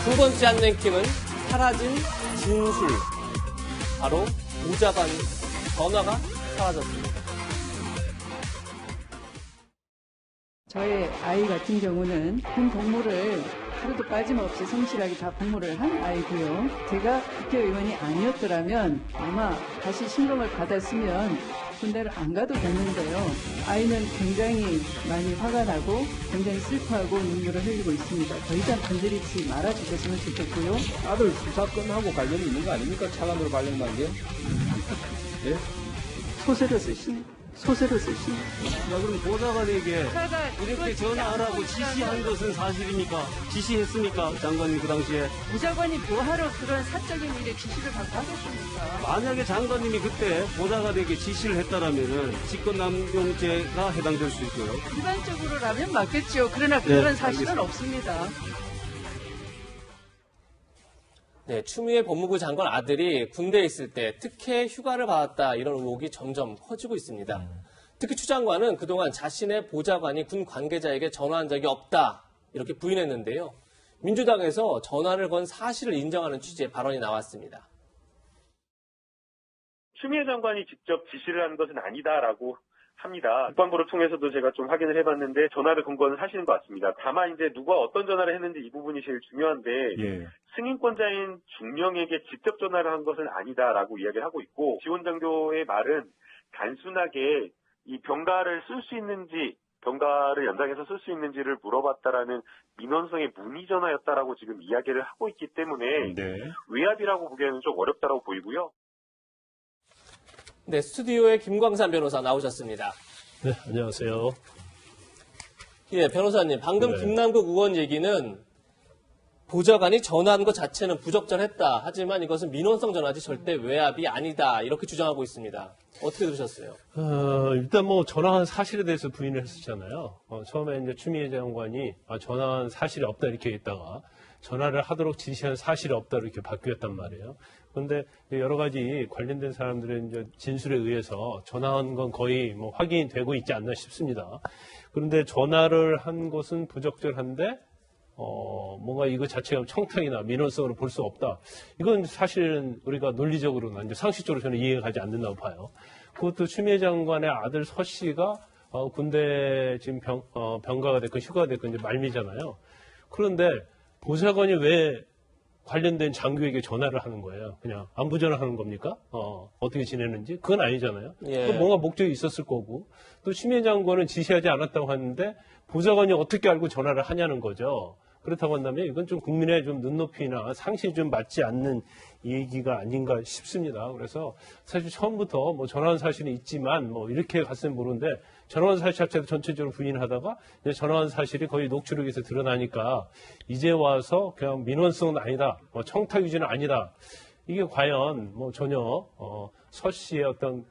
두 번째 한 랭킹은 사라진 진술. 바로 보좌관 전화가 사라졌습니다. 저의 아이 같은 경우는 군 복무를 하루도 빠짐없이 성실하게 다 복무를 한 아이고요. 제가 국회의원이 아니었더라면 아마 다시 신검을 받았으면 군대를 안 가도 됐는데요. 아이는 굉장히 많이 화가 나고 굉장히 슬퍼하고 눈물을 흘리고 있습니다. 더 이상 건드리지 말아주셨으면 좋겠고요. 아들 수사건하고 관련이 있는 거 아닙니까? 차관으로 발령난 게? 예? 소설을 쓰시네. 소설을 쓰시네. 야, 그럼 보좌관에게 이렇게 전화하라고 지시한 것은 사실입니까? 지시했습니까? 장관님 그 당시에. 보좌관이 뭐하러 그런 사적인 일에 지시를 받고 하겠습니까? 만약에 장관님이 그때 보좌관에게 지시를 했다라면은 직권남용죄가 해당될 수 있고요. 일반적으로라면 맞겠죠. 그러나 그런 사실은 없습니다. 네, 추미애 법무부 장관 아들이 군대에 있을 때 특혜 휴가를 받았다 이런 의혹이 점점 커지고 있습니다. 특히 추 장관은 그동안 자신의 보좌관이 군 관계자에게 전화한 적이 없다 이렇게 부인했는데요. 민주당에서 전화를 건 사실을 인정하는 취지의 발언이 나왔습니다. 추미애 장관이 직접 지시를 한 것은 아니다라고 합니다. 국방부를 통해서도 제가 좀 확인을 해봤는데 전화를 건 건 사실인 것 같습니다. 다만 이제 누가 어떤 전화를 했는지 이 부분이 제일 중요한데 예. 승인권자인 중령에게 직접 전화를 한 것은 아니다라고 이야기를 하고 있고 지원 장교의 말은 단순하게 이 병가를 쓸 수 있는지 병가를 연장해서 쓸 수 있는지를 물어봤다라는 민원성의 문의 전화였다라고 지금 이야기를 하고 있기 때문에 네. 외압이라고 보기에는 좀 어렵다라고 보이고요. 네, 스튜디오에 김광산 변호사 나오셨습니다. 네, 안녕하세요. 예, 변호사님, 방금 네. 김남국 의원 얘기는 보좌관이 전화한 것 자체는 부적절했다. 하지만 이것은 민원성 전화지 절대 외압이 아니다. 이렇게 주장하고 있습니다. 어떻게 들으셨어요? 일단 뭐 전화한 사실에 대해서 부인을 했었잖아요. 처음에 이제 추미애 장관이 전화한 사실이 없다 이렇게 했다가 전화를 하도록 지시한 사실이 없다 이렇게 바뀌었단 말이에요. 그런데 여러 가지 관련된 사람들의 이제 진술에 의해서 전화한 건 거의 뭐 확인이 되고 있지 않나 싶습니다. 그런데 전화를 한 것은 부적절한데 뭔가 이거 자체가 청탁이나 민원성으로 볼 수 없다. 이건 사실은 우리가 논리적으로나 이제 상식적으로 저는 이해가 가지 않는다고 봐요. 그것도 추미애 장관의 아들 서 씨가 군대 지금 병가가 됐건 휴가가 됐건 이제 말미잖아요. 그런데 보좌관이 왜 관련된 장교에게 전화를 하는 거예요? 그냥 안부 전화하는 겁니까? 어떻게 지내는지? 그건 아니잖아요. 예. 또 뭔가 목적이 있었을 거고. 또 추미애 장관은 지시하지 않았다고 하는데 보좌관이 어떻게 알고 전화를 하냐는 거죠. 그렇다고 한다면 이건 좀 국민의 좀 눈높이나 상식이 좀 맞지 않는 얘기가 아닌가 싶습니다. 그래서 사실 처음부터 뭐 전화한 사실이 있지만 뭐 이렇게 갔으면 모르는데 전화한 사실 자체도 전체적으로 부인하다가 이제 전화한 사실이 거의 녹취록에서 드러나니까 이제 와서 그냥 민원성은 아니다, 뭐 청탁 유지는 아니다. 이게 과연 뭐 전혀 서 씨의 어떤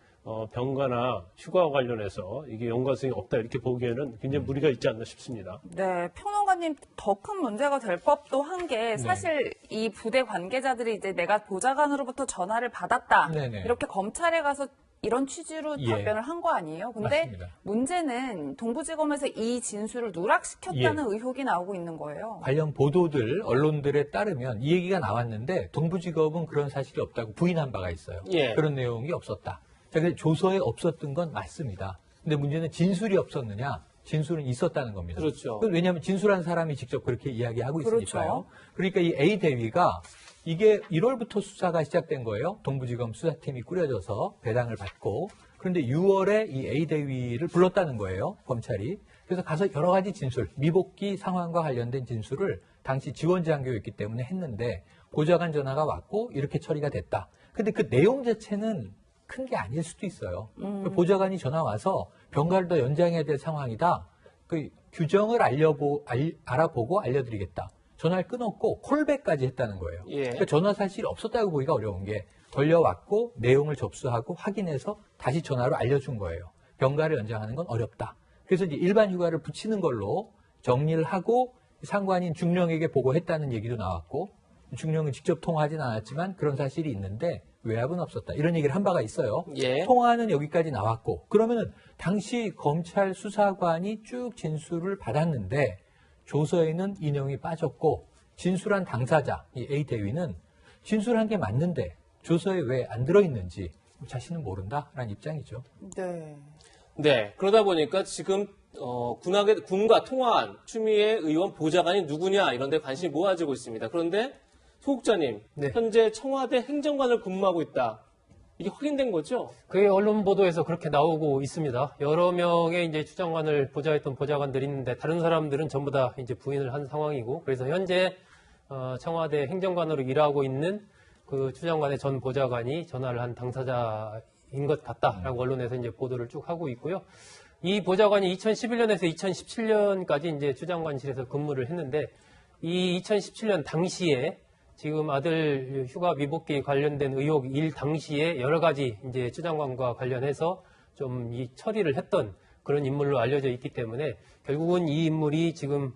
병가나 휴가와 관련해서 이게 연관성이 없다 이렇게 보기에는 굉장히 무리가 있지 않나 싶습니다. 네, 평론가님 더 큰 문제가 될 법도 한 게 사실 이 부대 관계자들이 이제 내가 보좌관으로부터 전화를 받았다 네네. 이렇게 검찰에 가서 이런 취지로 예. 답변을 한 거 아니에요? 근데 맞습니다. 문제는 동부지검에서 이 진술을 누락시켰다는 의혹이 나오고 있는 거예요. 관련 보도들, 언론들에 따르면 이 얘기가 나왔는데 동부지검은 그런 사실이 없다고 부인한 바가 있어요. 예. 그런 내용이 없었다. 자, 근데 조서에 없었던 건 맞습니다. 근데 문제는 진술이 없었느냐? 진술은 있었다는 겁니다. 그렇죠. 왜냐하면 진술한 사람이 직접 그렇게 이야기하고 있으니까요. 그렇죠. 그러니까 이 A 대위가 이게 1월부터 수사가 시작된 거예요. 동부지검 수사팀이 꾸려져서 배당을 받고. 그런데 6월에 이 A 대위를 불렀다는 거예요. 검찰이. 그래서 가서 여러 가지 진술, 미복귀 상황과 관련된 진술을 당시 지원 장교였기 때문에 했는데 보좌관 전화가 왔고 이렇게 처리가 됐다. 근데 그 내용 자체는 큰 게 아닐 수도 있어요. 보좌관이 전화 와서 병가를 더 연장해야 될 상황이다. 그 규정을 알아보고 알려드리겠다. 전화를 끊었고 콜백까지 했다는 거예요. 예. 그러니까 전화 사실이 없었다고 보기가 어려운 게 걸려왔고 내용을 접수하고 확인해서 다시 전화로 알려준 거예요. 병가를 연장하는 건 어렵다. 그래서 이제 일반 휴가를 붙이는 걸로 정리를 하고 상관인 중령에게 보고했다는 얘기도 나왔고 중령은 직접 통화하진 않았지만 그런 사실이 있는데 외압은 없었다. 이런 얘기를 한 바가 있어요. 예. 통화는 여기까지 나왔고 그러면은 당시 검찰 수사관이 쭉 진술을 받았는데 조서에는 인용이 빠졌고 진술한 당사자, 이 A 대위는 진술한 게 맞는데 조서에 왜 안 들어있는지 자신은 모른다라는 입장이죠. 네. 네, 그러다 보니까 지금 군과 통화한 추미애 의원 보좌관이 누구냐 이런 데 관심이 모아지고 있습니다. 그런데 소국장님, 네. 현재 청와대 행정관을 근무하고 있다. 이게 확인된 거죠? 그게 언론 보도에서 그렇게 나오고 있습니다. 여러 명의 이제 추장관을 보좌했던 보좌관들이 있는데 다른 사람들은 전부 다 이제 부인을 한 상황이고, 그래서 현재 청와대 행정관으로 일하고 있는 그 추장관의 전 보좌관이 전화를 한 당사자인 것 같다라고 언론에서 이제 보도를 쭉 하고 있고요. 이 보좌관이 2011년에서 2017년까지 이제 추장관실에서 근무를 했는데, 이 2017년 당시에 지금 아들 휴가 미복귀 관련된 의혹 일 당시에 여러 가지 이제 추장관과 관련해서 좀 이 처리를 했던 그런 인물로 알려져 있기 때문에 결국은 이 인물이 지금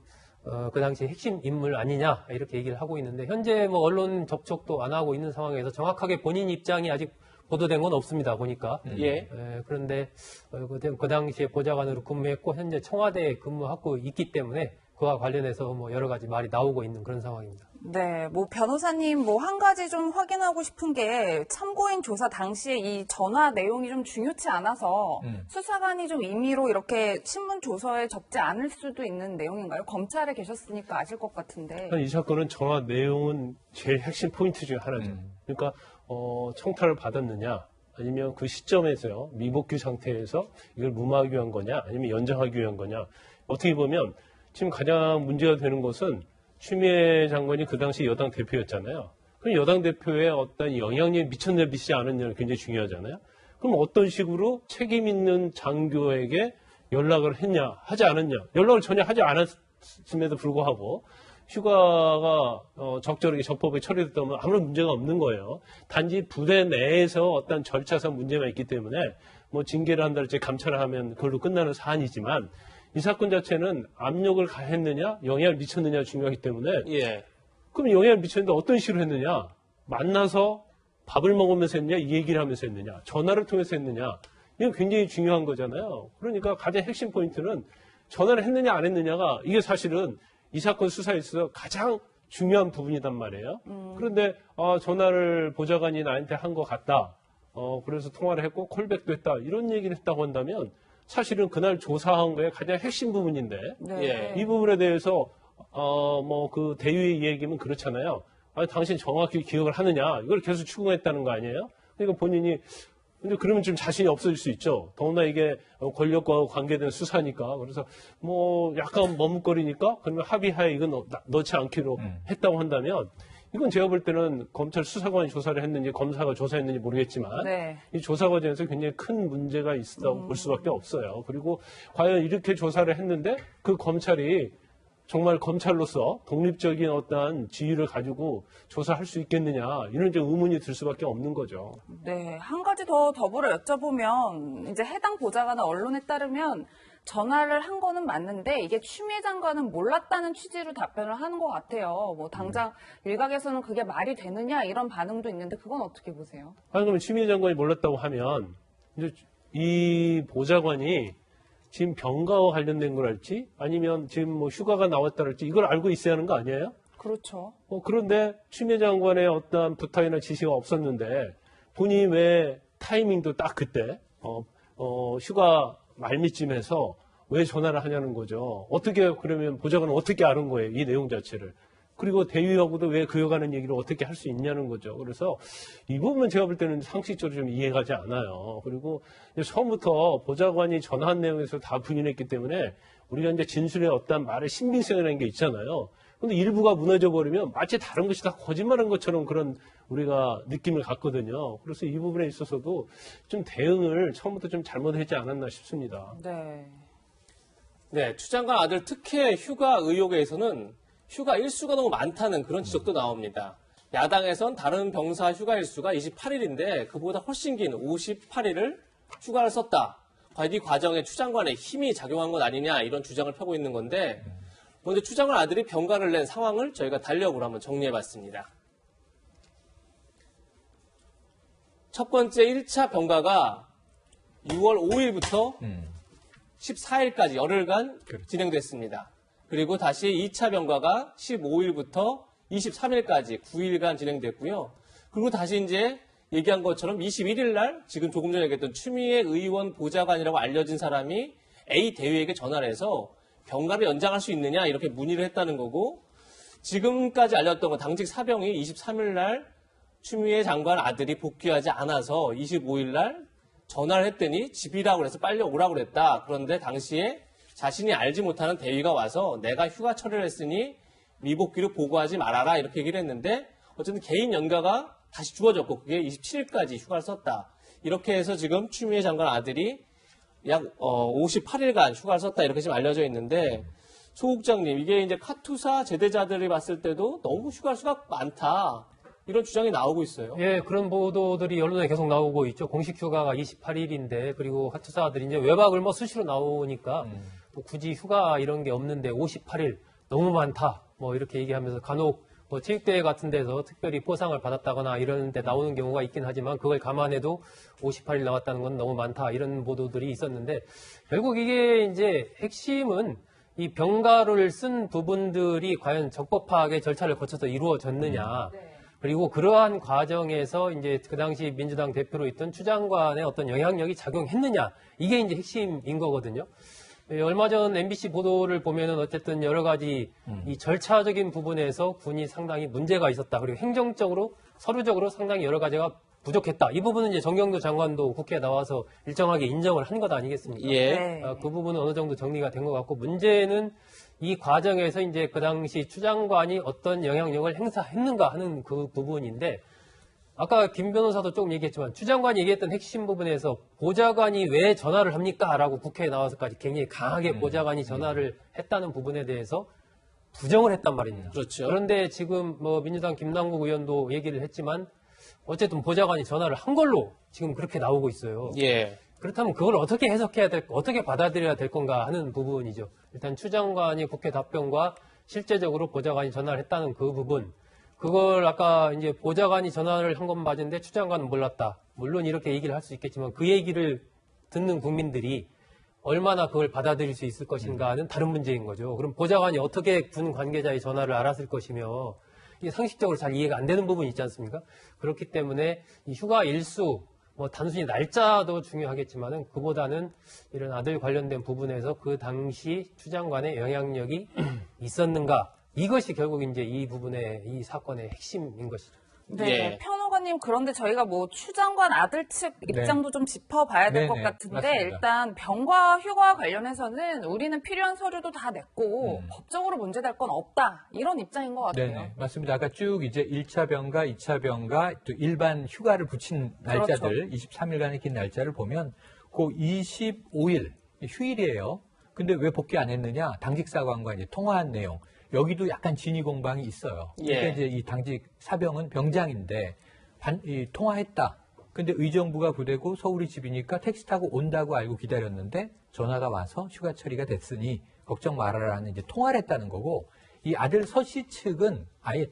그 당시 핵심 인물 아니냐 이렇게 얘기를 하고 있는데, 현재 뭐 언론 접촉도 안 하고 있는 상황에서 정확하게 본인 입장이 아직 보도된 건 없습니다. 보니까. 예. 그런데 그 당시에 보좌관으로 근무했고 현재 청와대에 근무하고 있기 때문에 그와 관련해서 뭐 여러 가지 말이 나오고 있는 그런 상황입니다. 네, 뭐 변호사님 뭐 한 가지 좀 확인하고 싶은 게 참고인 조사 당시에 이 전화 내용이 좀 중요치 않아서 수사관이 좀 임의로 이렇게 신문 조서에 적지 않을 수도 있는 내용인가요? 검찰에 계셨으니까 아실 것 같은데. 이 사건은 전화 내용은 제일 핵심 포인트 중에 하나죠. 그러니까 청탁을 받았느냐, 아니면 그 시점에서요 미복귀 상태에서 이걸 무마하기 위한 거냐, 아니면 연장하기 위한 거냐. 어떻게 보면 지금 가장 문제가 되는 것은 추미애 장관이 그 당시 여당 대표였잖아요. 그럼 여당 대표의 어떤 영향력이 미쳤냐 미치지 않았냐가 굉장히 중요하잖아요. 그럼 어떤 식으로 책임 있는 장교에게 연락을 했냐, 하지 않았냐. 연락을 전혀 하지 않았음에도 불구하고 휴가가 적절하게 적법하게 처리됐다면 아무런 문제가 없는 거예요. 단지 부대 내에서 어떤 절차상 문제가 있기 때문에 뭐 징계를 한달지 감찰을 하면 그걸로 끝나는 사안이지만, 이 사건 자체는 압력을 가했느냐, 영향을 미쳤느냐 중요하기 때문에, 예. 그럼 영향을 미쳤는데 어떤 식으로 했느냐? 만나서 밥을 먹으면서 했느냐, 이 얘기를 하면서 했느냐, 전화를 통해서 했느냐, 이건 굉장히 중요한 거잖아요. 그러니까 가장 핵심 포인트는 전화를 했느냐 안 했느냐가 이게 사실은 이 사건 수사에 있어서 가장 중요한 부분이단 말이에요. 그런데 전화를 보좌관이 나한테 한 것 같다. 그래서 통화를 했고 콜백도 했다. 이런 얘기를 했다고 한다면 사실은 그날 조사한 거에 가장 핵심 부분인데, 네. 예. 이 부분에 대해서 뭐 그 대위의 얘기는 그렇잖아요. 아니, 당신 정확히 기억을 하느냐, 이걸 계속 추궁했다는 거 아니에요? 그러니까 본인이 근데 그러면 좀 자신이 없어질 수 있죠. 더구나 이게 권력과 관계된 수사니까. 그래서 뭐 약간 머뭇거리니까 그러면 합의하에 이건 넣지 않기로 했다고 한다면, 이건 제가 볼 때는 검찰 수사관이 조사를 했는지 검사가 조사했는지 모르겠지만 네. 이 조사 과정에서 굉장히 큰 문제가 있다고 볼 수밖에 없어요. 그리고 과연 이렇게 조사를 했는데 그 검찰이 정말 검찰로서 독립적인 어떤 지위를 가지고 조사할 수 있겠느냐, 이런 좀 의문이 들 수밖에 없는 거죠. 네, 한 가지 더 더불어 여쭤보면, 이제 해당 보좌관은 언론에 따르면 전화를 한 거는 맞는데 이게 추미애 장관은 몰랐다는 취지로 답변을 하는 것 같아요. 뭐 당장 일각에서는 그게 말이 되느냐 이런 반응도 있는데 그건 어떻게 보세요? 아니, 그러면 추미애 장관이 몰랐다고 하면 이제 이 보좌관이 지금 병가와 관련된 걸 알지, 아니면 지금 뭐 휴가가 나왔다 할지 이걸 알고 있어야 하는 거 아니에요? 그렇죠. 그런데 추미애 장관의 어떤 부탁이나 지시가 없었는데 본인이 왜 타이밍도 딱 그때 휴가 말미쯤에서 왜 전화를 하냐는 거죠. 어떻게, 그러면 보좌관은 어떻게 아는 거예요, 이 내용 자체를. 그리고 대위하고도 왜 그 여가는 얘기를 어떻게 할 수 있냐는 거죠. 그래서 이 부분은 제가 볼 때는 상식적으로 좀 이해가지 않아요. 그리고 처음부터 보좌관이 전화한 내용에서 다 부인했기 때문에 우리가 이제 진술의 어떤 말의 신빙성이라는 게 있잖아요. 근데 일부가 무너져 버리면 마치 다른 것이 다 거짓말한 것처럼 그런 우리가 느낌을 갖거든요. 그래서 이 부분에 있어서도 좀 대응을 처음부터 좀 잘못했지 않았나 싶습니다. 네. 네, 추장관 아들 특혜 휴가 의혹에서는 휴가 일수가 너무 많다는 그런 지적도 나옵니다. 야당에선 다른 병사 휴가 일수가 28일인데 그보다 훨씬 긴 58일을 휴가를 썼다. 과연 이 과정에 추장관의 힘이 작용한 것 아니냐, 이런 주장을 펴고 있는 건데, 먼저 추장관 아들이 병가를 낸 상황을 저희가 달력으로 한번 정리해봤습니다. 첫 번째 1차 병가가 6월 5일부터 14일까지 열흘간 진행됐습니다. 그리고 다시 2차 병가가 15일부터 23일까지 9일간 진행됐고요. 그리고 다시 이제 얘기한 것처럼 21일 날 지금 조금 전에 얘기했던 추미애 의원 보좌관이라고 알려진 사람이 A 대위에게 전화를 해서 병가를 연장할 수 있느냐 이렇게 문의를 했다는 거고, 지금까지 알렸던 건 당직 사병이 23일 날 추미애 장관 아들이 복귀하지 않아서 25일 날 전화를 했더니 집이라고 그래서 빨리 오라고 그랬다. 그런데 당시에 자신이 알지 못하는 대위가 와서 내가 휴가 처리를 했으니 미복귀를 보고하지 말아라 이렇게 얘기를 했는데, 어쨌든 개인 연가가 다시 주어졌고 그게 27일까지 휴가를 썼다. 이렇게 해서 지금 추미애 장관 아들이 약 58일간 휴가를 썼다 이렇게 지금 알려져 있는데, 조 국장님, 이게 이제 카투사 제대자들이 봤을 때도 너무 휴가 수가 많다 이런 주장이 나오고 있어요. 예, 그런 보도들이 언론에 계속 나오고 있죠. 공식 휴가가 28일인데, 그리고 카투사들이 이제 외박을 뭐 수시로 나오니까 뭐 굳이 휴가 이런 게 없는데 58일 너무 많다 뭐 이렇게 얘기하면서 간혹 뭐 체육대회 같은 데서 특별히 포상을 받았다거나 이런 데 나오는 경우가 있긴 하지만, 그걸 감안해도 58일 나왔다는 건 너무 많다 이런 보도들이 있었는데, 결국 이게 이제 핵심은 이 병가를 쓴 부분들이 과연 적법하게 절차를 거쳐서 이루어졌느냐, 그리고 그러한 과정에서 이제 그 당시 민주당 대표로 있던 추 장관의 어떤 영향력이 작용했느냐, 이게 이제 핵심인 거거든요. 얼마 전 MBC 보도를 보면은 어쨌든 여러 가지 이 절차적인 부분에서 군이 상당히 문제가 있었다. 그리고 행정적으로, 서류적으로 상당히 여러 가지가 부족했다. 이 부분은 이제 정경도 장관도 국회에 나와서 일정하게 인정을 한 것 아니겠습니까? 예. 그 부분은 어느 정도 정리가 된 것 같고, 문제는 이 과정에서 이제 그 당시 추 장관이 어떤 영향력을 행사했는가 하는 그 부분인데, 아까 김 변호사도 조금 얘기했지만 추 장관이 얘기했던 핵심 부분에서 보좌관이 왜 전화를 합니까? 라고 국회에 나와서까지 굉장히 강하게 보좌관이 전화를 했다는 부분에 대해서 부정을 했단 말입니다. 그렇죠. 그런데 지금 뭐 민주당 김남국 의원도 얘기를 했지만 어쨌든 보좌관이 전화를 한 걸로 지금 그렇게 나오고 있어요. 예. 그렇다면 그걸 어떻게 해석해야 어떻게 받아들여야 될 건가 하는 부분이죠. 일단 추 장관이 국회 답변과 실제적으로 보좌관이 전화를 했다는 그 부분, 그걸 아까 이제 보좌관이 전화를 한 건 맞은데 추 장관은 몰랐다. 물론 이렇게 얘기를 할 수 있겠지만 그 얘기를 듣는 국민들이 얼마나 그걸 받아들일 수 있을 것인가는 다른 문제인 거죠. 그럼 보좌관이 어떻게 군 관계자의 전화를 알았을 것이며, 이게 상식적으로 잘 이해가 안 되는 부분이 있지 않습니까? 그렇기 때문에 이 휴가 일수, 뭐 단순히 날짜도 중요하겠지만은 그보다는 이런 아들 관련된 부분에서 그 당시 추 장관의 영향력이 있었는가, 이것이 결국 이제 이 부분의 이 사건의 핵심인 것이죠. 네, 예. 편호가님, 그런데 저희가 뭐 추 장관 아들 측 입장도 좀 짚어봐야 될 것 같은데, 맞습니다. 일단 병과 휴가 관련해서는 우리는 필요한 서류도 다 냈고 법적으로 문제될 건 없다, 이런 입장인 것 같아요. 네네, 맞습니다. 아까 쭉 이제 1차 병가, 2차 병가, 또 일반 휴가를 붙인 날짜들, 23일간의 긴 날짜를 보면 그 25일 휴일이에요. 근데 왜 복귀 안 했느냐? 당직 사관과 이제 통화한 내용. 여기도 약간 진위 공방이 있어요. 그러니까 예. 이제 이 당직 사병은 병장인데 통화했다. 근데 의정부가 부대고 서울이 집이니까 택시 타고 온다고 알고 기다렸는데 전화가 와서 휴가 처리가 됐으니 걱정 말아라는 이제 통화를 했다는 거고, 이 아들 서 씨 측은 아예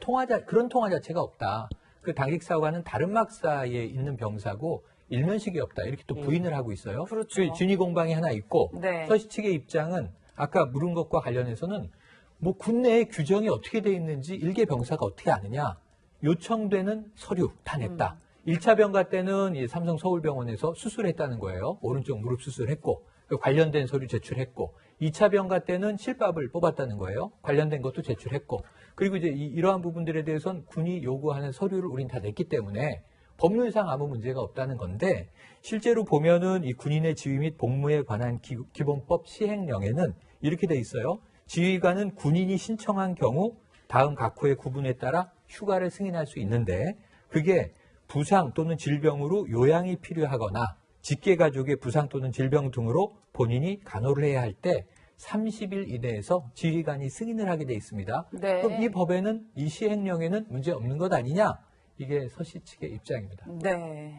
그런 통화 자체가 없다. 그 당직 사관은 다른 막사에 있는 병사고 일면식이 없다. 이렇게 또 부인을 하고 있어요. 그렇죠. 그 진위 공방이 하나 있고, 네. 서 씨 측의 입장은 아까 물은 것과 관련해서는 뭐 군내의 규정이 어떻게 돼 있는지 일개 병사가 어떻게 아느냐. 요청되는 서류 다 냈다. 1차 병가 때는 이 삼성 서울병원에서 수술했다는 거예요. 오른쪽 무릎 수술했고 관련된 서류 제출했고, 2차 병가 때는 실밥을 뽑았다는 거예요. 관련된 것도 제출했고, 그리고 이제 이러한 부분들에 대해서는 군이 요구하는 서류를 우린 다 냈기 때문에 법률상 아무 문제가 없다는 건데, 실제로 보면은 이 군인의 지휘 및 복무에 관한 기본법 시행령에는 이렇게 돼 있어요. 지휘관은 군인이 신청한 경우 다음 각호의 구분에 따라 휴가를 승인할 수 있는데, 그게 부상 또는 질병으로 요양이 필요하거나 직계가족의 부상 또는 질병 등으로 본인이 간호를 해야 할 때 30일 이내에서 지휘관이 승인을 하게 돼 있습니다. 네. 그럼 이 법에는, 이 시행령에는 문제 없는 것 아니냐? 이게 서 씨 측의 입장입니다. 네.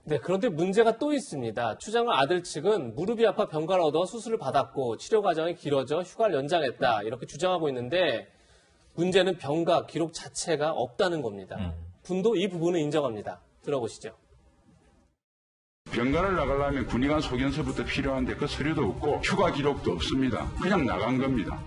네, 그런데 문제가 또 있습니다. 추 장관 아들 측은 무릎이 아파 병가를 얻어 수술을 받았고 치료 과정이 길어져 휴가를 연장했다, 이렇게 주장하고 있는데, 문제는 병가 기록 자체가 없다는 겁니다. 군도 이 부분을 인정합니다. 들어보시죠. 병가를 나가려면 군의관 소견서부터 필요한데 그 서류도 없고 휴가 기록도 없습니다. 그냥 나간 겁니다.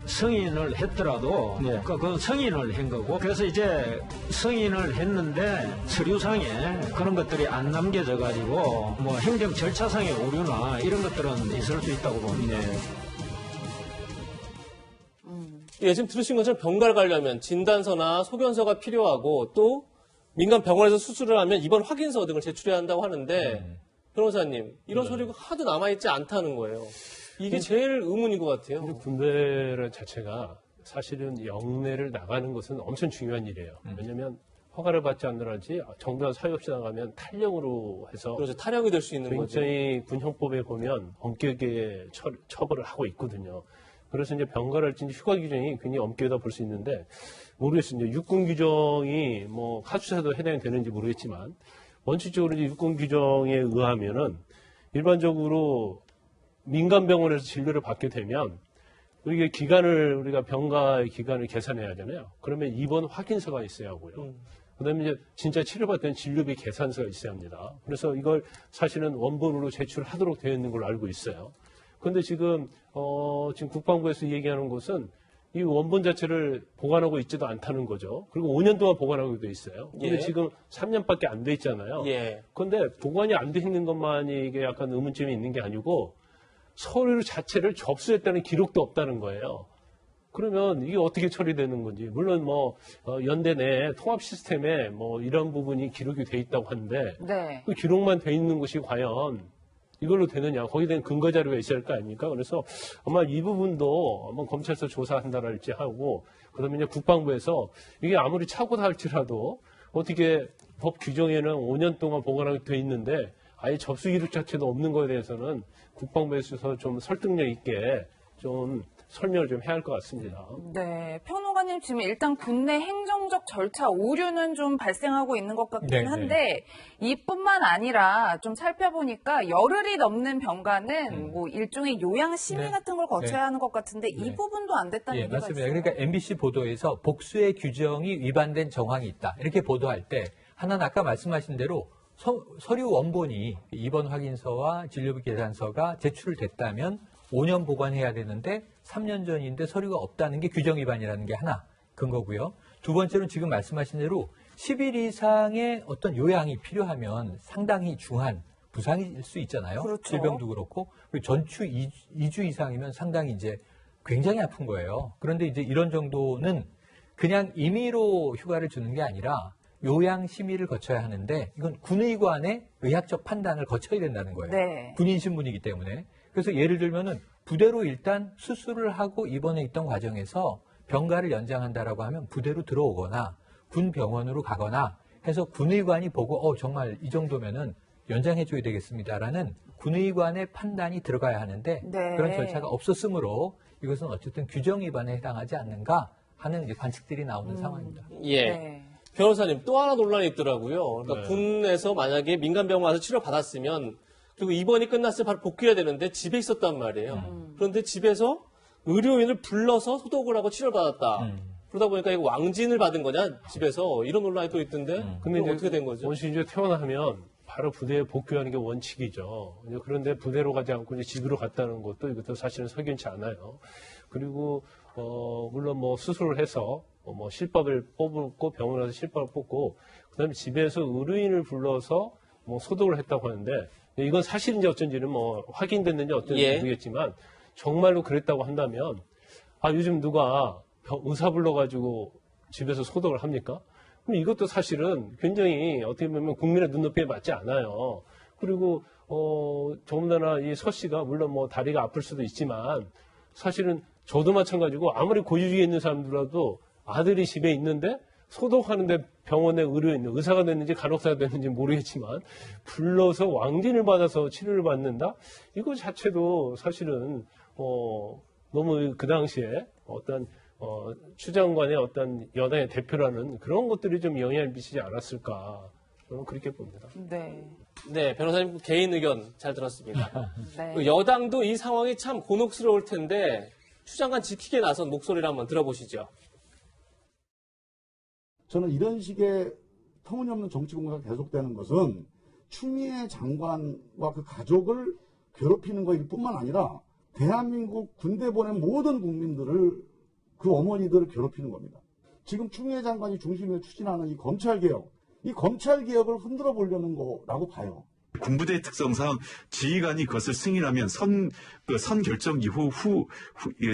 승인을 했더라도 그 승인을 한 거고 그래서 이제 승인을 했는데 서류상에 그런 것들이 안 남겨져 가지고 뭐 행정 절차상의 오류나 이런 것들은 있을 수 있다고 봅니다. 예, 지금 들으신 것처럼 병가를 가려면 진단서나 소견서가 필요하고 또 민간 병원에서 수술을 하면 입원 확인서 등을 제출해야 한다고 하는데 변호사님 이런 서류가 하도 남아있지 않다는 거예요. 이게 제일 의문인 것 같아요. 군대라는 자체가 사실은 영내를 나가는 것은 엄청 중요한 일이에요. 왜냐하면 허가를 받지 않느라지 정당한 사유 없이 나가면 탈령으로 해서 그래서 탈령이 될 수 있는 거죠. 굉장히 군형법에 보면 엄격하게 처벌을 하고 있거든요. 그래서 이제 병가랄지 휴가 규정이 굉장히 엄격하다 볼 수 있는데 모르겠어요. 이제 육군 규정이 뭐 카투사도 해당이 되는지 모르겠지만 원칙적으로 이제 육군 규정에 의하면은 일반적으로 민간 병원에서 진료를 받게 되면 우리가 병가의 기간을 계산해야 하잖아요. 그러면 입원 확인서가 있어야 하고요. 그다음에 이제 진짜 치료받던 진료비 계산서가 있어야 합니다. 그래서 이걸 사실은 원본으로 제출하도록 되어 있는 걸로 알고 있어요. 그런데 지금 국방부에서 얘기하는 것은 이 원본 자체를 보관하고 있지도 않다는 거죠. 그리고 5년 동안 보관하고 돼 있어요. 근데 지금 3년밖에 안 돼 있잖아요. 그런데 보관이 안 돼 있는 것만이 이게 약간 의문점이 있는 게 아니고 서류 자체를 접수했다는 기록도 없다는 거예요. 그러면 이게 어떻게 처리되는 건지. 물론 연대 내 통합 시스템에 이런 부분이 기록이 돼 있다고 하는데 그 기록만 돼 있는 것이 과연 이걸로 되느냐. 거기에 대한 근거 자료가 있어야 할 거 아닙니까? 그래서 아마 이 부분도 한번 검찰에서 조사한다랄지 하고 그다음에 이제 국방부에서 이게 아무리 착오다 할지라도 어떻게 법 규정에는 5년 동안 보관하게 돼 있는데 아예 접수 기록 자체도 없는 거에 대해서는 국방부에서 좀 설득력 있게 좀 설명을 좀 해야 할 것 같습니다. 네, 평론가님 지금 일단 국내 행정적 절차 오류는 좀 발생하고 있는 것 같긴 한데 이뿐만 아니라 좀 살펴보니까 열흘이 넘는 병가는 뭐 일종의 요양 심의 같은 걸 거쳐야 하는 것 같은데 이 부분도 안 됐다는 얘기가 맞습니다. 있어요. 그러니까 MBC 보도에서 복수의 규정이 위반된 정황이 있다. 이렇게 보도할 때 하나는 아까 말씀하신 대로 서류 원본이 입원 확인서와 진료비 계산서가 제출됐다면 5년 보관해야 되는데 3년 전인데 서류가 없다는 게 규정 위반이라는 게 하나 근거고요. 두 번째로는 지금 말씀하신 대로 10일 이상의 어떤 요양이 필요하면 상당히 중한 부상일 수 있잖아요. 그렇죠. 질병도 그렇고 그리고 전추 2주 이상이면 상당히 이제 굉장히 아픈 거예요. 그런데 이제 이런 정도는 그냥 임의로 휴가를 주는 게 아니라 요양 심의를 거쳐야 하는데 이건 군의관의 의학적 판단을 거쳐야 된다는 거예요. 군인 신분이기 때문에. 그래서 예를 들면은 부대로 일단 수술을 하고 입원해 있던 과정에서 병가를 연장한다라고 하면 부대로 들어오거나 군 병원으로 가거나 해서 군의관이 보고 정말 이 정도면은 연장해 줘야 되겠습니다라는 군의관의 판단이 들어가야 하는데 그런 절차가 없었으므로 이것은 어쨌든 규정 위반에 해당하지 않는가 하는 이제 관측들이 나오는 상황입니다. 변호사님 또 하나 논란이 있더라고요. 그러니까 군에서 만약에 민간병원 와서 치료받았으면 그리고 입원이 끝났을 때 바로 복귀해야 되는데 집에 있었단 말이에요. 그런데 집에서 의료인을 불러서 소독을 하고 치료를 받았다. 그러다 보니까 이거 왕진을 받은 거냐 집에서 이런 논란이 또 있던데 근데 어떻게 된 거죠? 원시 이제 태어나면 바로 부대에 복귀하는 게 원칙이죠. 그런데 부대로 가지 않고 이제 집으로 갔다는 것도 이것도 사실은 석연치 않아요. 그리고 물론 수술을 해서 실밥을 뽑고 병원에 가서 실밥을 뽑고 그다음에 집에서 의료인을 불러서 소독을 했다고 하는데 이건 사실인지 어쩐지는 확인됐는지 어쩐지 모르겠지만 정말로 그랬다고 한다면 요즘 누가 의사 불러가지고 집에서 소독을 합니까? 그럼 이것도 사실은 굉장히 어떻게 보면 국민의 눈높이에 맞지 않아요. 그리고 더군다나 이 서 씨가 물론 다리가 아플 수도 있지만 사실은 저도 마찬가지고 아무리 고유주의에 있는 사람들라도 아들이 집에 있는데 소독하는데 병원에 의사가 됐는지 간호사가 됐는지 모르겠지만 불러서 왕진을 받아서 치료를 받는다? 이거 자체도 사실은 너무 그 당시에 어떤 추 장관의 어떤 여당의 대표라는 그런 것들이 좀 영향을 미치지 않았을까 저는 그렇게 봅니다. 네, 변호사님 개인 의견 잘 들었습니다. 여당도 이 상황이 참 곤혹스러울 텐데 추 장관 지키게 나선 목소리를 한번 들어보시죠. 저는 이런 식의 터무니없는 정치 공세가 계속되는 것은 추미애 장관과 그 가족을 괴롭히는 것일 뿐만 아니라 대한민국 군대 보낸 모든 국민들을 그 어머니들을 괴롭히는 겁니다. 지금 추미애 장관이 중심에 추진하는 이 검찰개혁, 이 검찰개혁을 흔들어 보려는 거라고 봐요. 군부대의 특성상 지휘관이 그것을 승인하면 선 결정 이후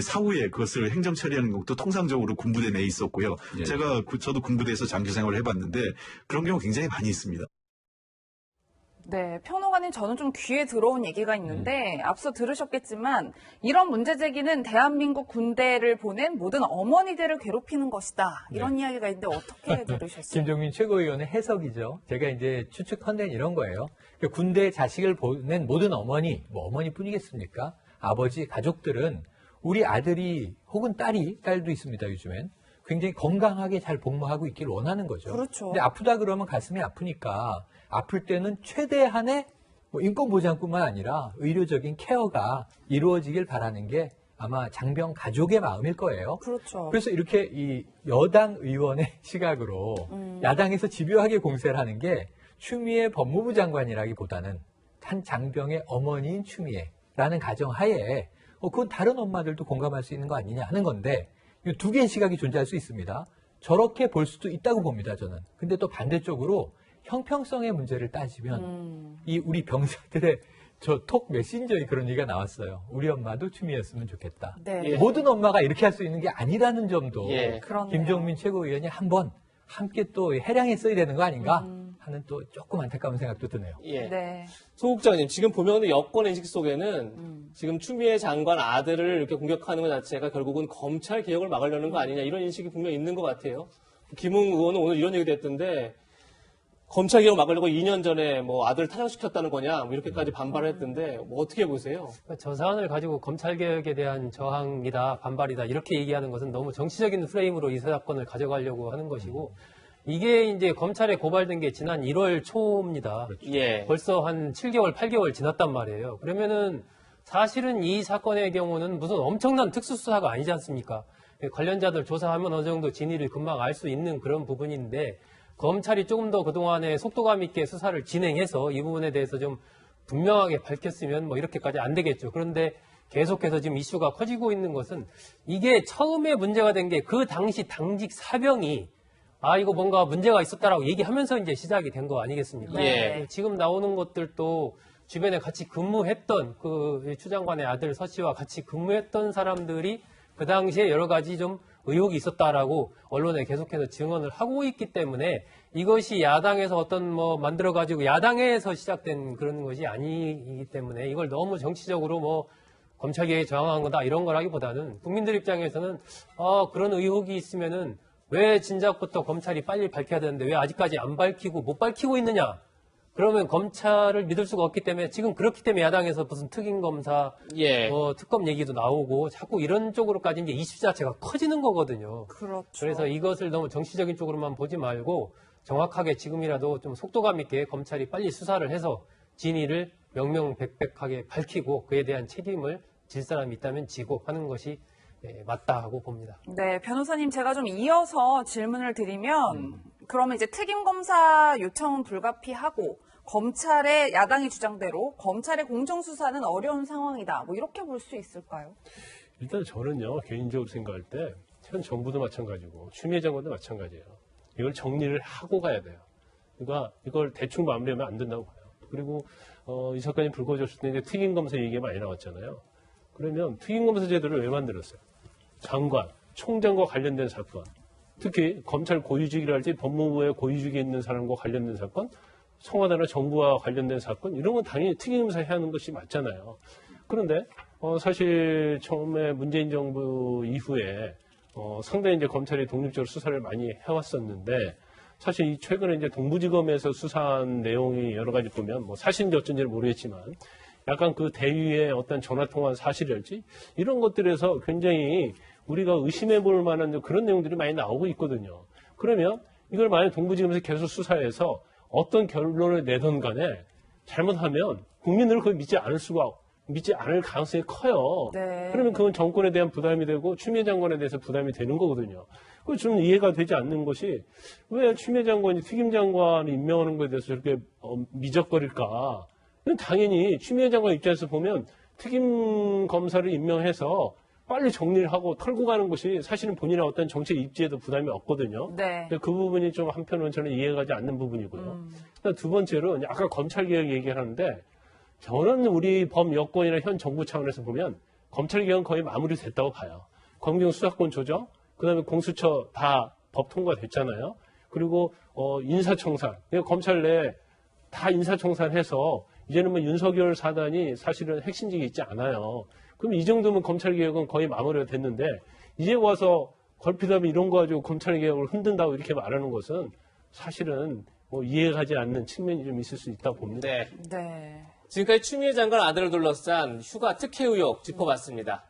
사후에 그것을 행정 처리하는 것도 통상적으로 군부대 내에 있었고요. 예. 저도 군부대에서 장교 생활을 해봤는데 그런 경우 굉장히 많이 있습니다. 네, 평론가님 저는 좀 귀에 들어온 얘기가 있는데 앞서 들으셨겠지만 이런 문제 제기는 대한민국 군대를 보낸 모든 어머니들을 괴롭히는 것이다. 이런 이야기가 있는데 어떻게 들으셨어요? 김종민 최고위원의 해석이죠. 제가 이제 추측한 이런 거예요. 군대에 자식을 보낸 모든 어머니, 뭐 어머니뿐이겠습니까? 아버지, 가족들은 우리 아들이 혹은 딸도 있습니다, 요즘엔. 굉장히 건강하게 잘 복무하고 있길 원하는 거죠. 그렇죠. 근데 아프다 그러면 가슴이 아프니까 아플 때는 최대한의 인권보장뿐만 아니라 의료적인 케어가 이루어지길 바라는 게 아마 장병 가족의 마음일 거예요. 그렇죠. 그래서 이렇게 이 여당 의원의 시각으로 야당에서 집요하게 공세를 하는 게 추미애 법무부 장관이라기보다는 한 장병의 어머니인 추미애라는 가정하에 그건 다른 엄마들도 공감할 수 있는 거 아니냐 하는 건데 이 두 개의 시각이 존재할 수 있습니다. 저렇게 볼 수도 있다고 봅니다, 저는. 근데 또 반대쪽으로 형평성의 문제를 따지면 이 우리 병사들의 저 톡 메신저에 그런 얘기가 나왔어요. 우리 엄마도 추미애였으면 좋겠다. 네. 예. 모든 엄마가 이렇게 할 수 있는 게 아니라는 점도 예. 김종민 최고위원이 한번 함께 또 해량에 써야 되는 거 아닌가 하는 또 조금 안타까운 생각도 드네요. 예. 네. 소 국장님, 지금 보면 여권 인식 속에는 지금 추미애 장관 아들을 이렇게 공격하는 것 자체가 결국은 검찰 개혁을 막으려는 거 아니냐 이런 인식이 분명히 있는 것 같아요. 김웅 의원은 오늘 이런 얘기도 했던데 검찰 개혁 막으려고 2년 전에 뭐 아들 타락시켰다는 거냐 뭐 이렇게까지 반발을 했던데 뭐 어떻게 보세요? 저 사안을 가지고 검찰개혁에 대한 저항이다, 반발이다 이렇게 얘기하는 것은 너무 정치적인 프레임으로 이 사건을 가져가려고 하는 것이고 이게 이제 검찰에 고발된 게 지난 1월 초입니다. 예. 벌써 한 7개월, 8개월 지났단 말이에요. 그러면은 사실은 이 사건의 경우는 무슨 엄청난 특수수사가 아니지 않습니까? 관련자들 조사하면 어느 정도 진위를 금방 알 수 있는 그런 부분인데 검찰이 조금 더 그동안에 속도감 있게 수사를 진행해서 이 부분에 대해서 좀 분명하게 밝혔으면 뭐 이렇게까지 안 되겠죠. 그런데 계속해서 지금 이슈가 커지고 있는 것은 이게 처음에 문제가 된 게 그 당시 당직 사병이 이거 뭔가 문제가 있었다라고 얘기하면서 이제 시작이 된 거 아니겠습니까? 네. 지금 나오는 것들도 주변에 같이 근무했던 그 추 장관의 아들 서 씨와 같이 근무했던 사람들이 그 당시에 여러 가지 좀 의혹이 있었다라고 언론에 계속해서 증언을 하고 있기 때문에 이것이 야당에서 어떤 뭐 만들어가지고 야당에서 시작된 그런 것이 아니기 때문에 이걸 너무 정치적으로 뭐 검찰개혁에 저항한 거다 이런 거라기보다는 국민들 입장에서는 그런 의혹이 있으면은 왜 진작부터 검찰이 빨리 밝혀야 되는데 왜 아직까지 안 밝히고 못 밝히고 있느냐? 그러면 검찰을 믿을 수가 없기 때문에 지금 그렇기 때문에 야당에서 무슨 특임검사, 예. 특검 얘기도 나오고 자꾸 이런 쪽으로까지 이제 이슈 자체가 커지는 거거든요. 그렇죠. 그래서 이것을 너무 정치적인 쪽으로만 보지 말고 정확하게 지금이라도 좀 속도감 있게 검찰이 빨리 수사를 해서 진위를 명명백백하게 밝히고 그에 대한 책임을 질 사람이 있다면 지고 하는 것이 맞다 하고 봅니다. 네, 변호사님 제가 좀 이어서 질문을 드리면 그러면 이제 특임검사 요청은 불가피하고 검찰의 야당의 주장대로 검찰의 공정수사는 어려운 상황이다. 뭐 이렇게 볼 수 있을까요? 일단 저는요, 개인적으로 생각할 때 현 정부도 마찬가지고 추미애 장관도 마찬가지예요. 이걸 정리를 하고 가야 돼요. 그러니까 이걸 대충 마무리하면 안 된다고 봐요. 그리고 이 사건이 불거졌을 때 이제 특임검사 얘기가 많이 나왔잖아요. 그러면 특임검사 제도를 왜 만들었어요? 장관, 총장과 관련된 사건, 특히 검찰 고위직이랄지 법무부의 고위직에 있는 사람과 관련된 사건, 청와대나 정부와 관련된 사건 이런 건 당연히 특임검사 해야 하는 것이 맞잖아요. 그런데 사실 처음에 문재인 정부 이후에 상당히 이제 검찰이 독립적으로 수사를 많이 해왔었는데 사실 이 최근에 이제 동부지검에서 수사한 내용이 여러 가지 보면 뭐 사실인지 어쩐지는 모르겠지만 약간 그 대위의 어떤 전화통화 사실이랄지 이런 것들에서 굉장히 우리가 의심해 볼 만한 그런 내용들이 많이 나오고 있거든요. 그러면 이걸 만약 동부지검에서 계속 수사해서 어떤 결론을 내던 간에 잘못하면 국민들은 그걸 믿지 않을 가능성이 커요. 네. 그러면 그건 정권에 대한 부담이 되고 추미애 장관에 대해서 부담이 되는 거거든요. 그 좀 이해가 되지 않는 것이 왜 추미애 장관이 특임 장관을 임명하는 것에 대해서 저렇게 미적거릴까? 당연히 추미애 장관 입장에서 보면 특임 검사를 임명해서 빨리 정리를 하고 털고 가는 것이 사실은 본인의 어떤 정책 입지에도 부담이 없거든요. 네. 근데 그 부분이 좀 한편으로는 저는 이해가지 않는 부분이고요. 그다음 두 번째로 이제 아까 검찰개혁 얘기를 하는데 저는 우리 범여권이나 현 정부 차원에서 보면 검찰개혁은 거의 마무리됐다고 봐요. 검경 수사권 조정, 그다음에 공수처 다 법 통과됐잖아요. 그리고 인사청산, 검찰 내에 다 인사청산해서 이제는 뭐 윤석열 사단이 사실은 핵심직이 있지 않아요. 그럼 이 정도면 검찰개혁은 거의 마무리가 됐는데 이제 와서 걸핏하면 이런 거 가지고 검찰개혁을 흔든다고 이렇게 말하는 것은 사실은 뭐 이해가지 않는 측면이 좀 있을 수 있다고 봅니다. 네. 네. 지금까지 추미애 장관 아들을 둘러싼 휴가 특혜 의혹 짚어봤습니다.